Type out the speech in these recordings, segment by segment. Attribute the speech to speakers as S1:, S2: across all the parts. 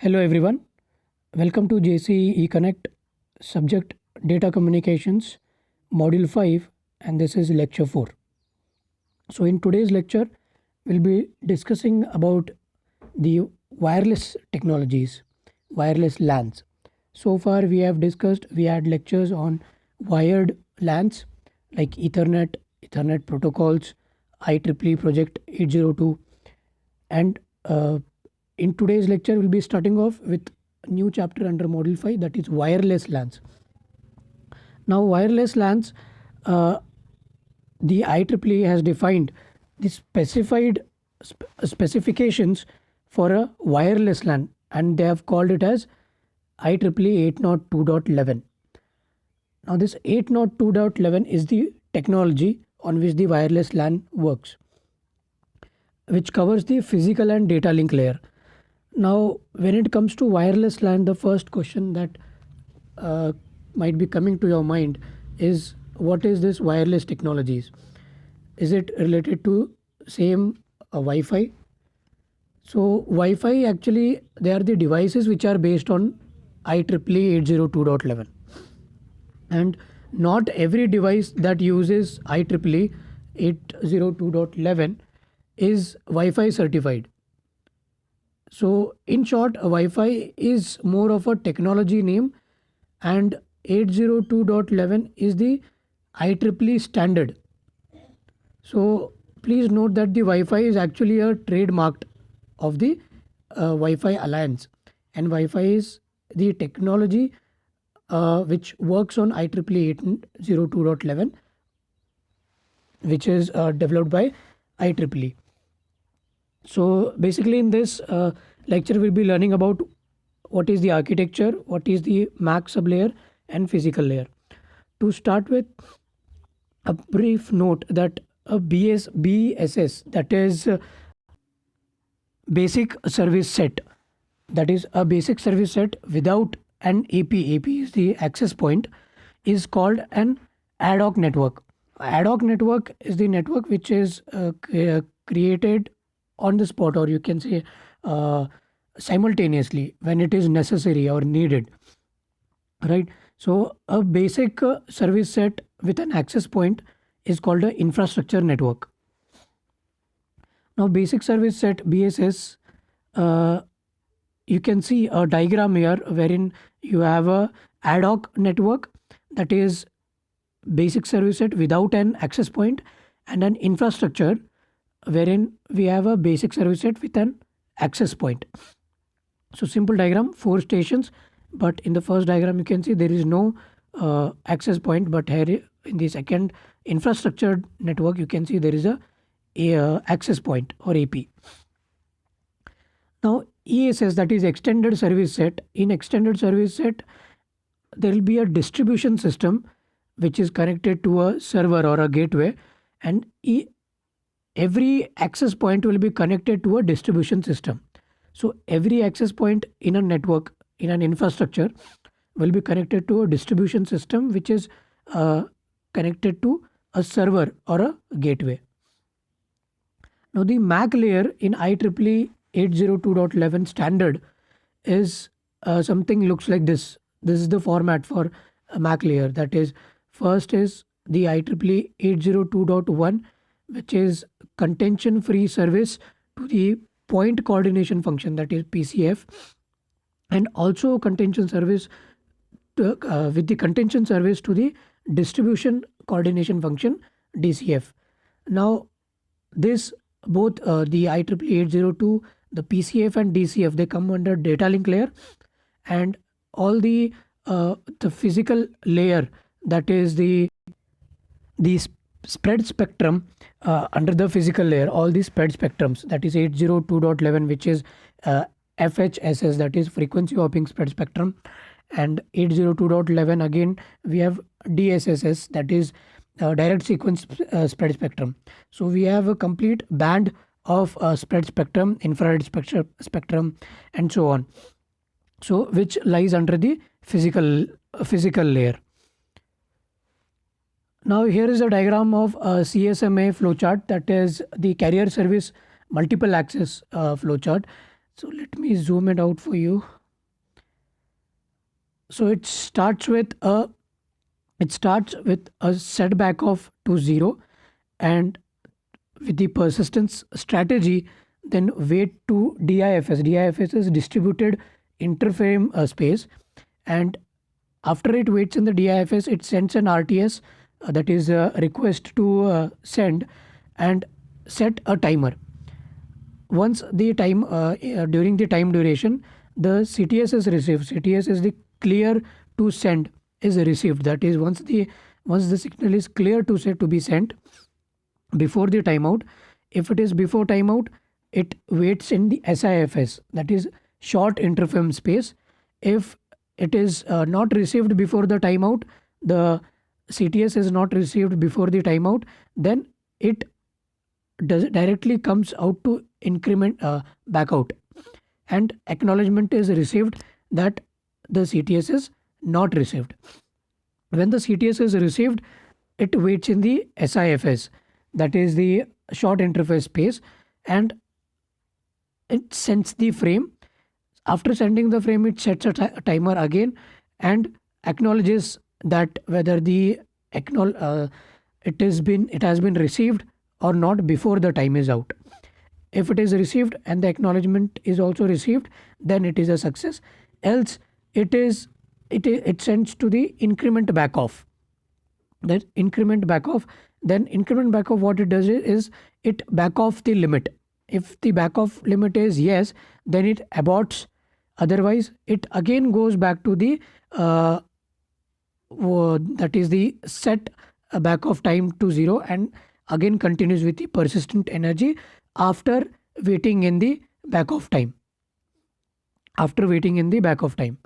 S1: Hello everyone, welcome to JCE Connect, subject Data Communications, Module 5, and this is lecture 4. So in today's lecture, we'll be discussing about the wireless technologies, wireless LANs. So far we had lectures on wired LANs like Ethernet protocols, IEEE Project 802, and in today's lecture, we'll be starting off with a new chapter under Module 5, that is wireless LANs. Now, wireless LANs, the IEEE has defined the specifications for a wireless LAN, and they have called it as IEEE 802.11. Now, this 802.11 is the technology on which the wireless LAN works, which covers the physical and data link layer. Now, when it comes to wireless LAN, the first question that might be coming to your mind is, what is this wireless technologies? Is it related to same Wi-Fi? So Wi-Fi, actually they are the devices which are based on IEEE 802.11, and not every device that uses IEEE 802.11 is Wi-Fi certified. So in short, Wi-Fi is more of a technology name, and 802.11 is the IEEE standard. So please note that the Wi-Fi is actually a trademark of the Wi-Fi Alliance, and Wi-Fi is the technology which works on IEEE 802.11, which is developed by IEEE. So basically in this lecture we'll be learning about what is the architecture, what is the MAC sublayer and physical layer. To start with, a brief note that a BSS, that is basic service set, that is a basic service set without an AP. AP is the access point, is called an ad hoc network. Ad hoc network is the network which is created on the spot, or you can say simultaneously when it is necessary or needed, right? So a basic service set with an access point is called an infrastructure network. Now basic service set, BSS, you can see a diagram here wherein you have a ad hoc network, that is basic service set without an access point, and an infrastructure wherein we have a basic service set with an access point. So simple diagram, 4 stations, but in the first diagram you can see there is no access point, but here in the second infrastructure network you can see there is a access point or AP. Now ESS, that is extended service set. In extended service set there will be a distribution system which is connected to a server or a gateway, and every access point will be connected to a distribution system. So every access point in a network, in an infrastructure, will be connected to a distribution system which is connected to a server or a gateway. Now the MAC layer in IEEE 802.11 standard is something looks like this. This is the format for a MAC layer. That is, first is the IEEE 802.1, which is contention free service to the point coordination function, that is PCF, and also contention service to, with the contention service to the distribution coordination function, DCF. Now this both the IEEE 802, the PCF and DCF, they come under data link layer, and all the physical layer, that is the spread spectrum under the physical layer, all these spread spectrums, that is 802.11, which is FHSS, that is frequency hopping spread spectrum, and 802.11 again we have DSSS, that is direct sequence spread spectrum. So we have a complete band of spread spectrum, infrared spectrum, and so on. So which lies under the physical layer. Now here is a diagram of a CSMA flowchart, that is the carrier service multiple access flowchart. So let me zoom it out for you. So it starts with a setback of to 0, and with the persistence strategy, then wait to DIFS. DIFS is distributed interframe space, and after it waits in the DIFS, it sends an RTS, that is a request to send, and set a timer. Once the time during the time duration, the CTS is received. CTS is the clear to send is received. That is, once the signal is clear to set to be sent before the timeout. If it is before timeout, it waits in the SIFS, that is short interframe space. If it is not received before the timeout, the CTS is not received before the timeout, then it does directly comes out to increment back out, and acknowledgement is received that the CTS is not received. When the CTS is received, it waits in the SIFS, that is the short interface space, and it sends the frame. After sending the frame, it sets a timer again and acknowledges that whether the it has been received or not before the time is out. If it is received and the acknowledgement is also received, then it is a success. Else, it sends to the increment back off. That increment back off, then increment back off, what it does is it back off the limit. If the back off limit is yes, then it aborts. Otherwise, it again goes back to the that is the set back off time to 0, and again continues with the persistent energy after waiting in the back of time. After waiting in the back of time.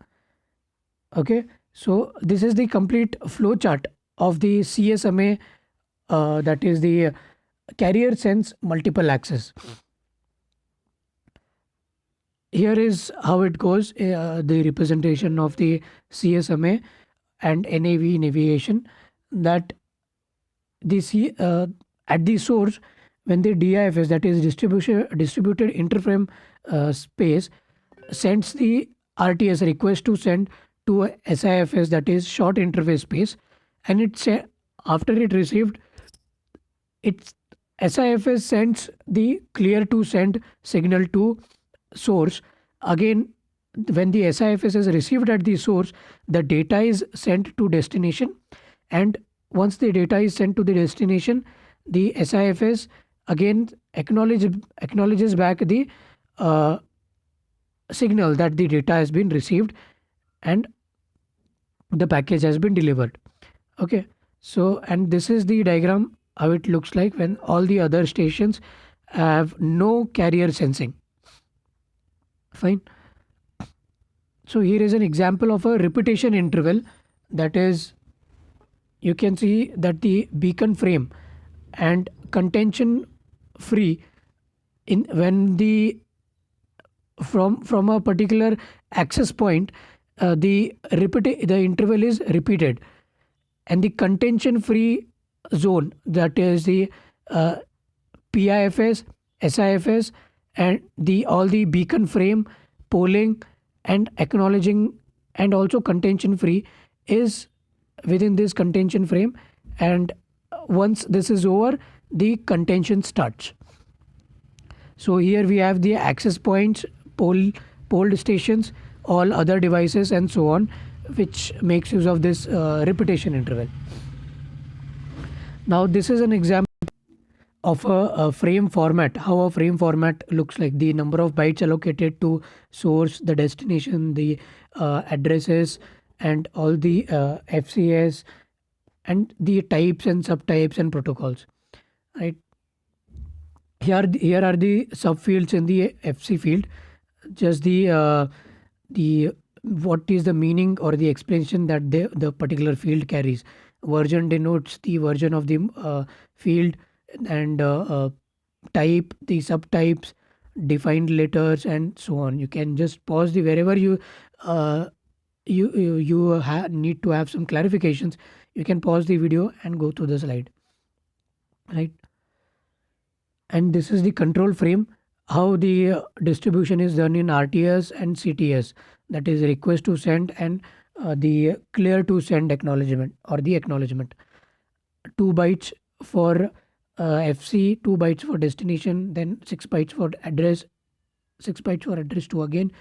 S1: Okay, so this is the complete flow chart of the CSMA, that is the carrier sense multiple access. Here is how it goes, the representation of the CSMA and NAV navigation, that at the source, when the DIFS, that is distributed interframe space, sends the RTS request to send to a SIFS, that is short interface space, and after it received, its SIFS sends the clear to send signal to source. Again, when the SIFS is received at the source, the data is sent to destination, and once the data is sent to the destination, the SIFS again acknowledges back the signal that the data has been received and the package has been delivered. Okay, so and this is the diagram how it looks like when all the other stations have no carrier sensing. Fine. So here is an example of a repetition interval, that is, you can see that the beacon frame and contention free in when the from a particular access point, the interval is repeated, and the contention free zone, that is the PIFS, SIFS, and all the beacon frame, polling, and acknowledging, and also contention free is within this contention frame, and once this is over, the contention starts. So here we have the access points, polled stations, all other devices, and so on, which makes use of this repetition interval. Now this is an example of a frame format, how a frame format looks like. The number of bytes allocated to source, the destination, the addresses, and all the FCS, and the types and subtypes and protocols. Right. Here are the subfields in the FC field. Just the what is the meaning or the explanation that the particular field carries. Version denotes the version of the field, and type, the subtypes, defined letters, and so on. You can just pause the wherever you need to have some clarifications. You can pause the video and go to the slide. Right. And this is the control frame. how the distribution is done in RTS and CTS, that is request to send and the clear to send acknowledgement or the acknowledgement. 2 bytes for FC, 2 bytes for destination, then 6 bytes for address, 6 bytes for address to again,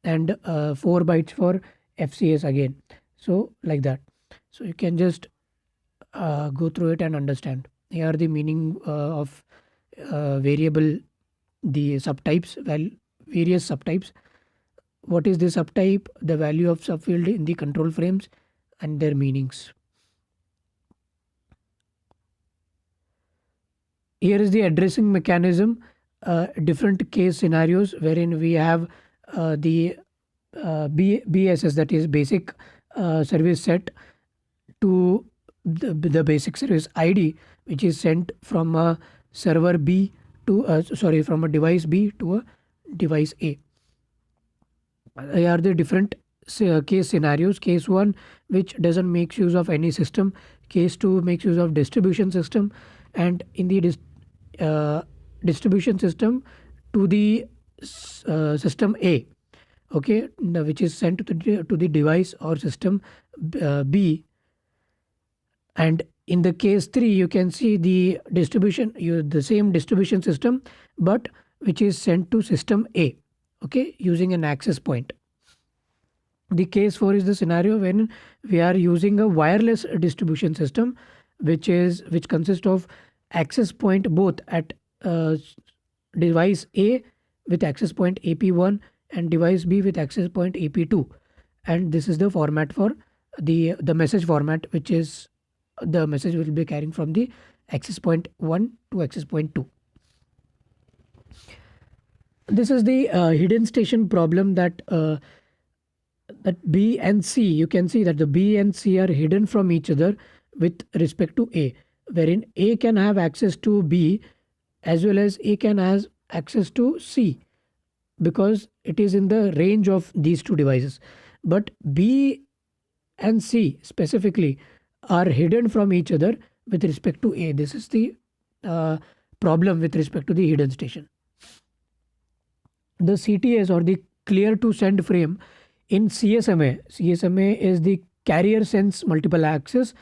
S1: and 4 bytes for FCS again. So like that. So you can just go through it and understand. Here are the meaning of variable, the subtypes, various subtypes. What is the subtype, the value of subfield in the control frames, and their meanings. Here is the addressing mechanism, different case scenarios wherein we have the BSS, that is basic service set, to the basic service ID, which is sent from a server B to from a device B to a device A. Here are the different case scenarios. Case 1, which doesn't make use of any system. Case 2 makes use of distribution system, and in the distribution system, to the system A, okay, which is sent to the device or system B. And in the case 3, you can see the distribution, the same distribution system, but which is sent to system A, okay, using an access point. The case 4 is the scenario when we are using a wireless distribution system, which consists of access point both at device A with access point AP1 and device B with access point AP2. And this is the format for the message format, which is the message will be carrying from the access point 1 to access point 2. This is the hidden station problem, that B and C, you can see that the B and C are hidden from each other with respect to A, wherein A can have access to B as well as A can have access to C, because it is in the range of these two devices. But B and C specifically are hidden from each other with respect to A. This is the problem with respect to the hidden station. The CTS, or the clear to send frame, in CSMA is the carrier sense multiple access.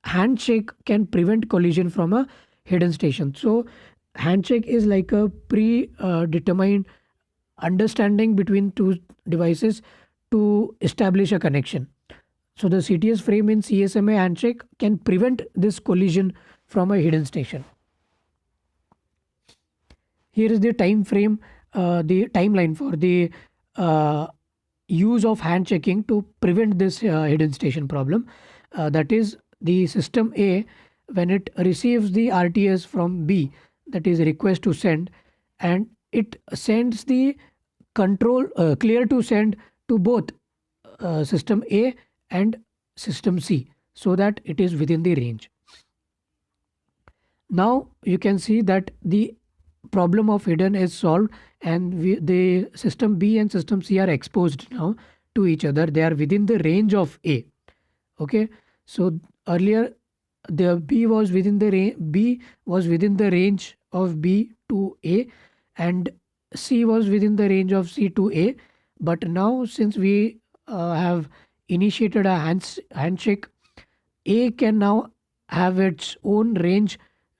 S1: Handshake can prevent collision from a hidden station. So handshake is like a predetermined understanding between two devices to establish a connection. So the CTS frame in CSMA handshake can prevent this collision from a hidden station. Here is the time frame, the timeline for the use of handshaking to prevent this hidden station problem. That is, the system A, when it receives the RTS from B, that is request to send, and it sends the control clear to send to both system A and system C, so that it is within the range. Now you can see that the problem of hidden is solved, and the system B and system C are exposed now to each other. They are within the range of A. Okay, so earlier the B was within the range of B to A, and C was within the range of C to A. But now, since we have initiated a handshake, A can now have its own range,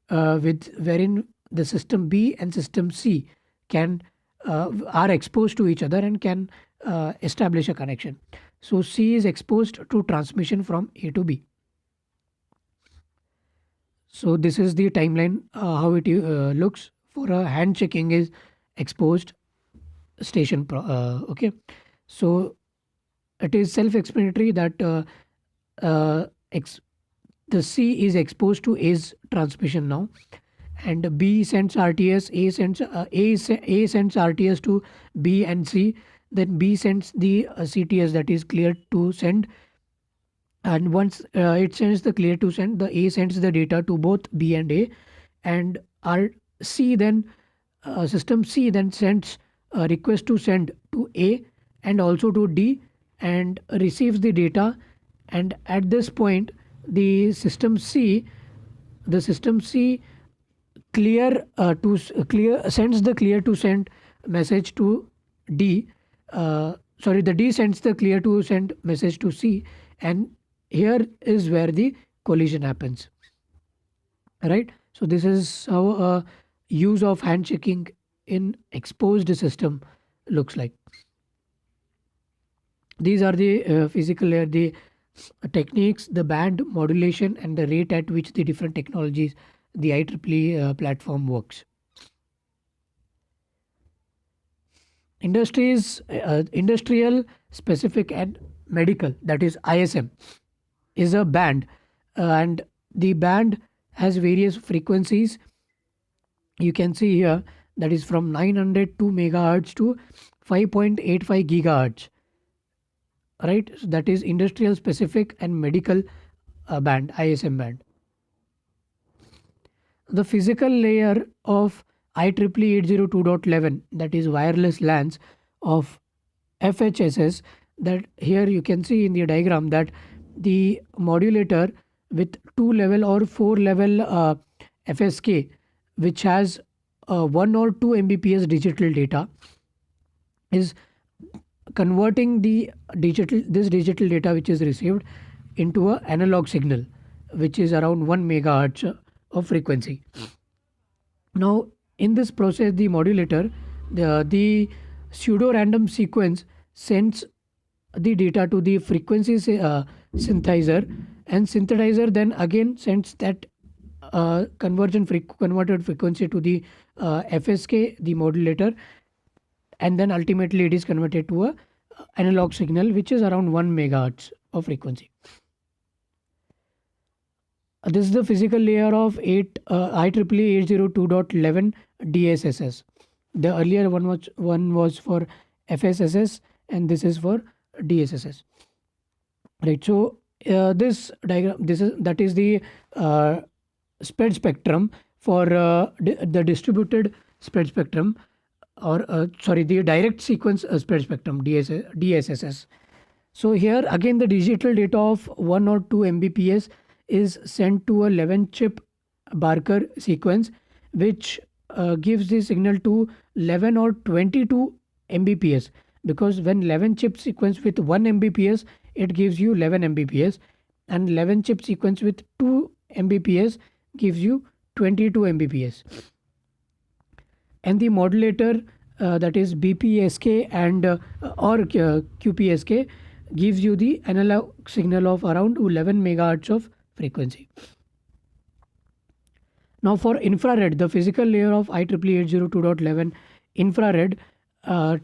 S1: wherein the system B and system C can are exposed to each other and can establish a connection. So C is exposed to transmission from A to B. So this is the timeline, how it looks for a handshaking is exposed station. Okay, so it is self-explanatory that the C is exposed to A's transmission now, and B sends RTS, A sends RTS to B and C, then B sends the CTS, that is clear to send, and once it sends the clear to send, the A sends the data to both B and A, and C then system C then sends a request to send to A and also to D, and receives the data. And at this point, the system C clear sends the clear to send message to D. The D sends the clear to send message to C, and here is where the collision happens. Right. So this is how use of handshaking in exposed system looks like. These are the physical layer, the techniques, the band modulation, and the rate at which the different technologies, the IEEE platform works. Industrial, specific, and medical, that is ISM, is a band, and the band has various frequencies. You can see here that is from 902 megahertz to 5.85 gigahertz. Right, so that is industrial, specific, and medical band, ISM band. The physical layer of IEEE 802.11, that is wireless LANs of FHSS, that here you can see in the diagram that the modulator with 2 level or 4 level FSK, which has 1 or 2 Mbps digital data, is converting this digital data which is received into an analog signal, which is around 1 megahertz of frequency. Now, in this process, the modulator, the pseudo random sequence sends the data to the frequency synthesizer, and synthesizer then again sends that converted frequency to the FSK, the modulator, and then ultimately it is converted to a analog signal which is around 1 megahertz of frequency. This is the physical layer of IEEE 802.11 DSSS. The earlier one was for FSSS, and this is for DSSS. Right. So this diagram, that is the spread spectrum for the distributed spread spectrum, or the direct sequence spread spectrum, DSSS. So here again the digital data of 1 or 2 Mbps is sent to a 11 chip Barker sequence, which gives the signal to 11 or 22 Mbps, because when 11 chip sequence with 1 Mbps, it gives you 11 Mbps, and 11 chip sequence with 2 Mbps gives you 22 Mbps. And the modulator, that is BPSK and or QPSK, gives you the analog signal of around 11 megahertz of frequency. Now for infrared, the physical layer of IEEE 802.11 infrared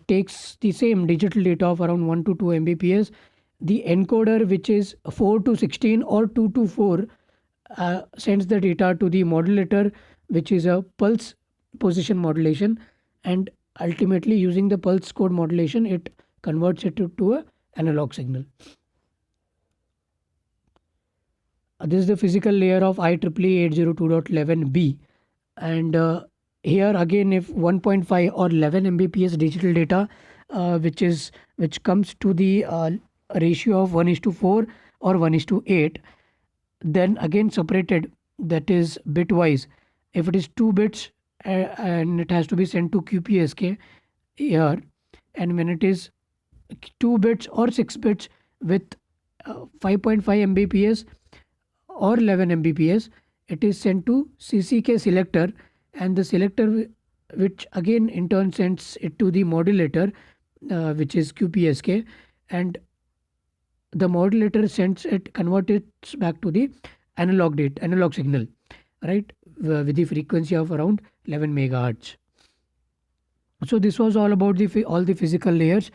S1: takes the same digital data of around 1 to 2 Mbps. The encoder, which is 4 to 16 or 2 to 4, sends the data to the modulator, which is a pulse position modulation, and ultimately using the pulse code modulation, it converts it to a analog signal. This is the physical layer of IEEE 802.11b, and here again, if 1.5 or 11 Mbps digital data, which comes to the ratio of 1:4 or 1:8, then again separated, that is bitwise. If it is 2 bits and it has to be sent to QPSK here, and when it is 2 bits or 6 bits with 5.5 Mbps or 11 Mbps, it is sent to CCK selector, and the selector, which again in turn sends it to the modulator, which is QPSK, and the modulator converts it back to the analog signal, right, with the frequency of around 11 megahertz. So this was all about all the physical layers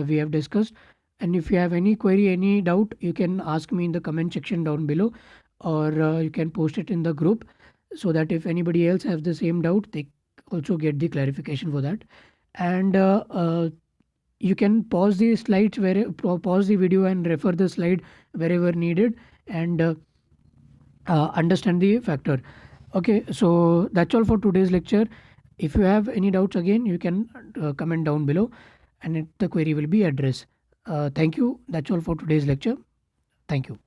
S1: we have discussed. And if you have any query, any doubt, you can ask me in the comment section down below, or you can post it in the group, so that if anybody else has the same doubt, they also get the clarification for that. And you can pause the slides, pause the video and refer the slide wherever needed, and understand the factor. Okay, so that's all for today's lecture. If you have any doubts, again you can comment down below, and the query will be addressed. Thank you. That's all for today's lecture. Thank you.